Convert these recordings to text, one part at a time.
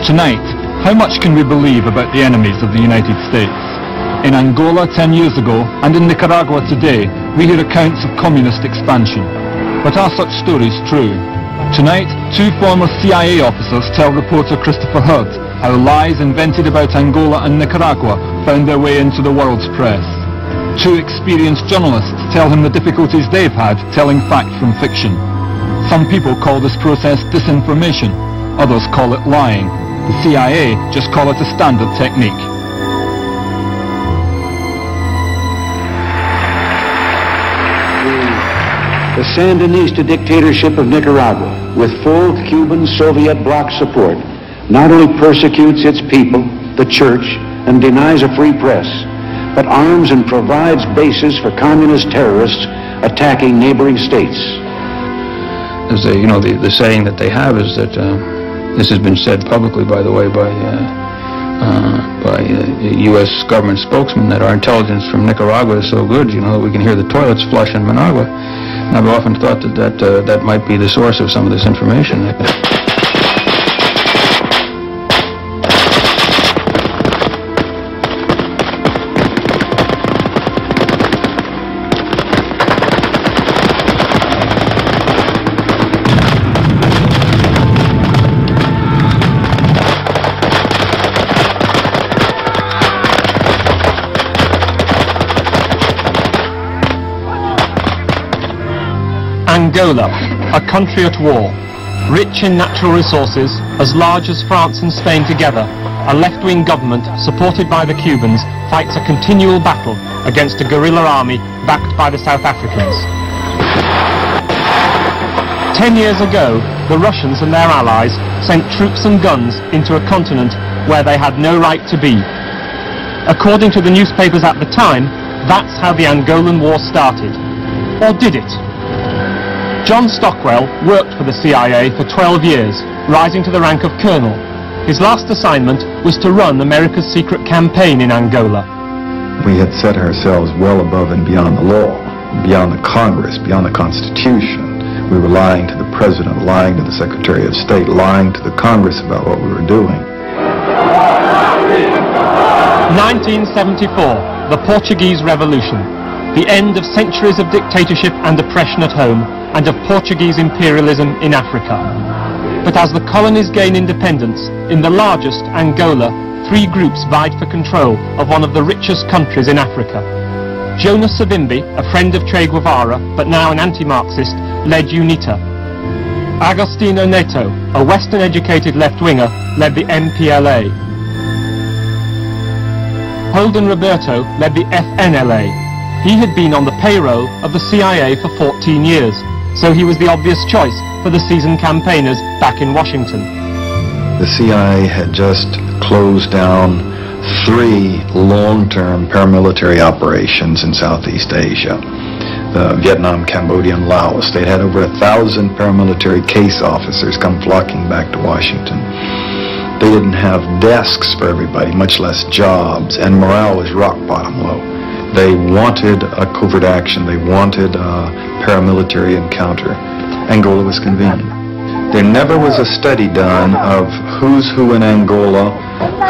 Tonight, how much can we believe about the enemies of the United States? In Angola 10 years ago and in Nicaragua today, we hear accounts of communist expansion. But are such stories true? Tonight, two former CIA officers tell reporter Christopher Hurd how lies invented about Angola and Nicaragua found their way into the world's press. Two experienced journalists tell him the difficulties they've had telling fact from fiction. Some people call this process disinformation, others call it lying. The CIA just call it a standard technique. The Sandinista dictatorship of Nicaragua, with full Cuban Soviet bloc support, not only persecutes its people, the church, and denies a free press, but arms and provides bases for communist terrorists attacking neighboring states. As the saying that they have is that this has been said publicly, by the way, by U.S. government spokesman, that our intelligence from Nicaragua is so good, that we can hear the toilets flush in Managua. And I've often thought that might be the source of some of this information. Angola, a country at war. Rich in natural resources, as large as France and Spain together, a left-wing government, supported by the Cubans, fights a continual battle against a guerrilla army backed by the South Africans. 10 years ago, the Russians and their allies sent troops and guns into a continent where they had no right to be. According to the newspapers at the time, that's how the Angolan War started. Or did it? John Stockwell worked for the CIA for 12 years, rising to the rank of colonel. His last assignment was to run America's secret campaign in Angola. We had set ourselves well above and beyond the law, beyond the Congress, beyond the Constitution. We were lying to the President, lying to the Secretary of State, lying to the Congress about what we were doing. 1974, the Portuguese Revolution. The end of centuries of dictatorship and oppression at home, and of Portuguese imperialism in Africa. But as the colonies gain independence, in the largest, Angola, three groups vied for control of one of the richest countries in Africa. Jonas Savimbi, a friend of Che Guevara, but now an anti-Marxist, led UNITA. Agostinho Neto, a Western-educated left-winger, led the MPLA. Holden Roberto led the FNLA. He had been on the payroll of the CIA for 14 years, so he was the obvious choice for the seasoned campaigners back in Washington. The CIA had just closed down 3 long-term paramilitary operations in Southeast Asia. Vietnam, Cambodia, and Laos. They'd had over 1,000 paramilitary case officers come flocking back to Washington. They didn't have desks for everybody, much less jobs, and morale was rock bottom low. They wanted a covert action. They wanted a paramilitary encounter. Angola was convenient. There never was a study done of who's who in Angola,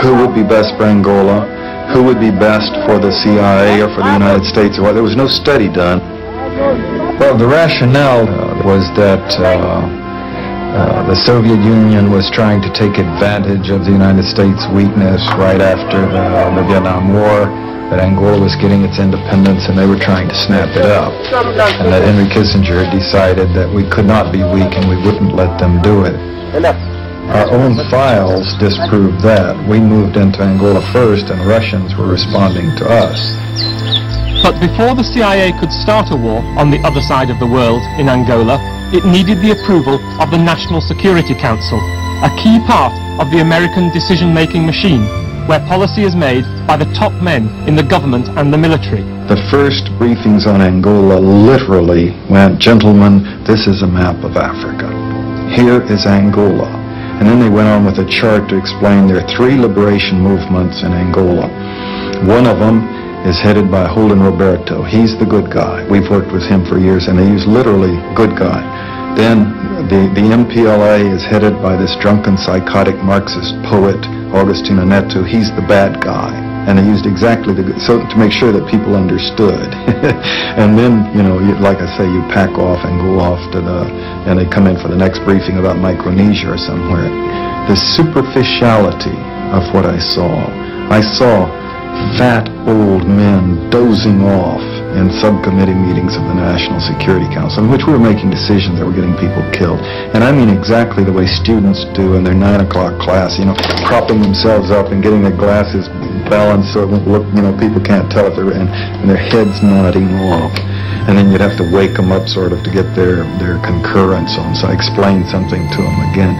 who would be best for Angola, who would be best for the CIA or for the United States. There was no study done. Well, the rationale was that the Soviet Union was trying to take advantage of the United States' weakness right after the Vietnam War, that Angola was getting its independence and they were trying to snap it up, and that Henry Kissinger decided that we could not be weak and we wouldn't let them do it. Our own files disproved that. We moved into Angola first and Russians were responding to us. But before the CIA could start a war on the other side of the world in Angola, it needed the approval of the National Security Council, a key part of the American decision-making machine, where policy is made by the top men in the government and the military. The first briefings on Angola literally went, gentlemen, this is a map of Africa. Here is Angola. And then they went on with a chart to explain there are 3 liberation movements in Angola. One of them is headed by Holden Roberto. He's the good guy. We've worked with him for years, and they use literally good guy. then the MPLA is headed by this drunken, psychotic Marxist poet, Agustin Neto. He's the bad guy. And they used exactly so to make sure that people understood. And then, like I say, you pack off and go off and they come in for the next briefing about Micronesia or somewhere. The superficiality of what I saw fat old men dozing off in subcommittee meetings of the National Security Council in which we were making decisions that were getting people killed. And I mean exactly the way students do in their 9 o'clock class, propping themselves up and getting their glasses balanced so it won't look, people can't tell if they're in, and their heads nodding off. And then you'd have to wake them up sort of to get their concurrence on. So I explained something to them again.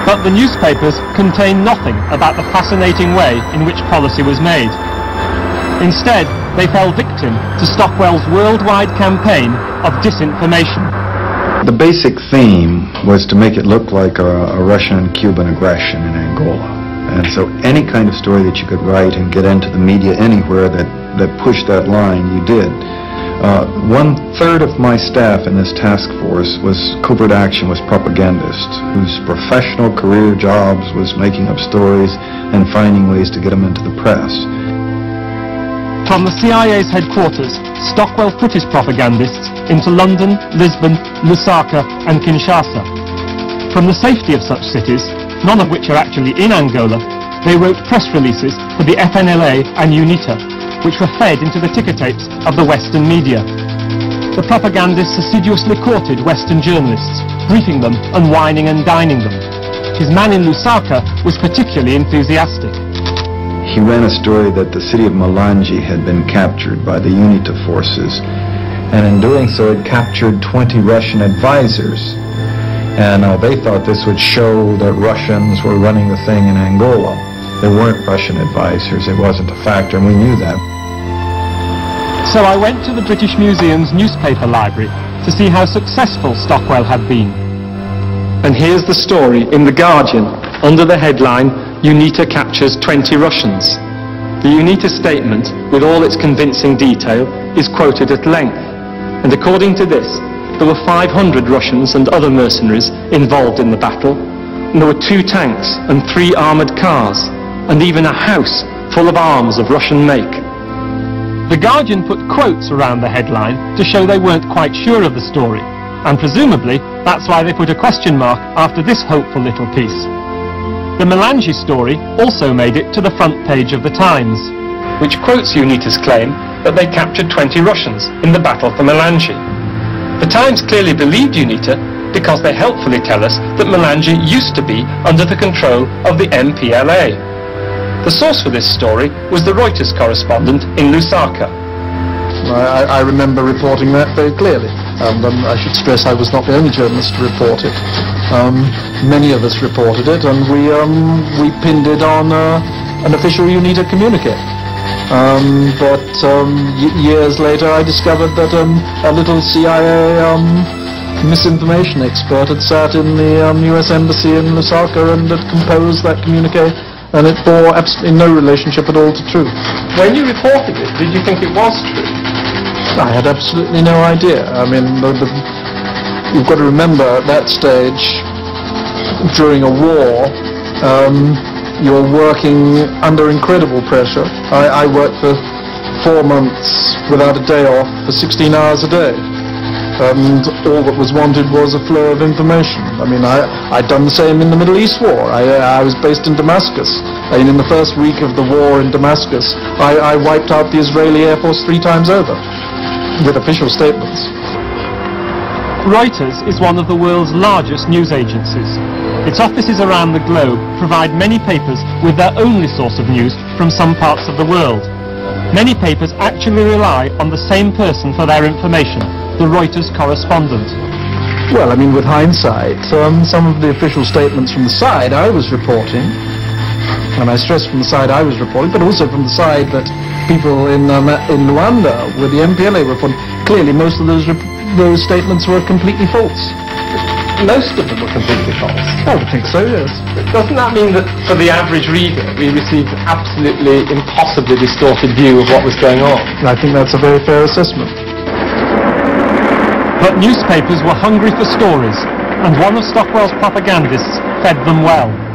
But the newspapers contain nothing about the fascinating way in which policy was made. Instead, they fell victim to Stockwell's worldwide campaign of disinformation. The basic theme was to make it look like a Russian and Cuban aggression in Angola. And so any kind of story that you could write and get into the media anywhere that pushed that line, you did. 1/3 of my staff in this task force was covert action, was propagandists whose professional career jobs was making up stories and finding ways to get them into the press. From the CIA's headquarters, Stockwell put his propagandists into London, Lisbon, Lusaka and Kinshasa. From the safety of such cities, none of which are actually in Angola, they wrote press releases for the FNLA and UNITA, which were fed into the ticker tapes of the Western media. The propagandists assiduously courted Western journalists, briefing them and wining and dining them. His man in Lusaka was particularly enthusiastic. He ran a story that the city of Malanje had been captured by the UNITA forces, and in doing so it captured 20 Russian advisors. And they thought this would show that Russians were running the thing in Angola. They weren't Russian advisors, it wasn't a factor, and we knew that. So I went to the British Museum's newspaper library to see how successful Stockwell had been. And here's the story in The Guardian, under the headline, UNITA captures 20 Russians. The UNITA statement, with all its convincing detail, is quoted at length. And according to this, there were 500 Russians and other mercenaries involved in the battle, and there were 2 tanks and 3 armoured cars, and even a house full of arms of Russian make. The Guardian put quotes around the headline to show they weren't quite sure of the story, and presumably that's why they put a question mark after this hopeful little piece. The Malanje story also made it to the front page of the Times, which quotes UNITA's claim that they captured 20 Russians in the battle for Malanje. The Times clearly believed UNITA because they helpfully tell us that Malanje used to be under the control of the MPLA. The source for this story was the Reuters correspondent in Lusaka. I remember reporting that very clearly, and I should stress I was not the only journalist to report it. Many of us reported it, and we pinned it on an official UNITA communique. But years later I discovered that a little CIA misinformation expert had sat in the US Embassy in Lusaka and had composed that communique, and it bore absolutely no relationship at all to truth. When you reported it, did you think it was true? I had absolutely no idea. I mean, you've got to remember at that stage, during a war, you're working under incredible pressure. I worked for 4 months without a day off for 16 hours a day. And all that was wanted was a flow of information. I mean, I'd done the same in the Middle East war. I was based in Damascus. And in the first week of the war in Damascus, I wiped out the Israeli Air Force 3 times over, with official statements. Reuters is one of the world's largest news agencies. Its offices around the globe provide many papers with their only source of news from some parts of the world. Many papers actually rely on the same person for their information, the Reuters correspondent. Well, I mean, with hindsight, some of the official statements from the side I was reporting, and I stress from the side I was reporting, but also from the side that people in Luanda, where the MPLA were reporting, clearly most of those statements were completely false. Most of them were completely false. I would think so, yes. Doesn't that mean that for the average reader we received an absolutely impossibly distorted view of what was going on? I think that's a very fair assessment. But newspapers were hungry for stories, and one of Stockwell's propagandists fed them well.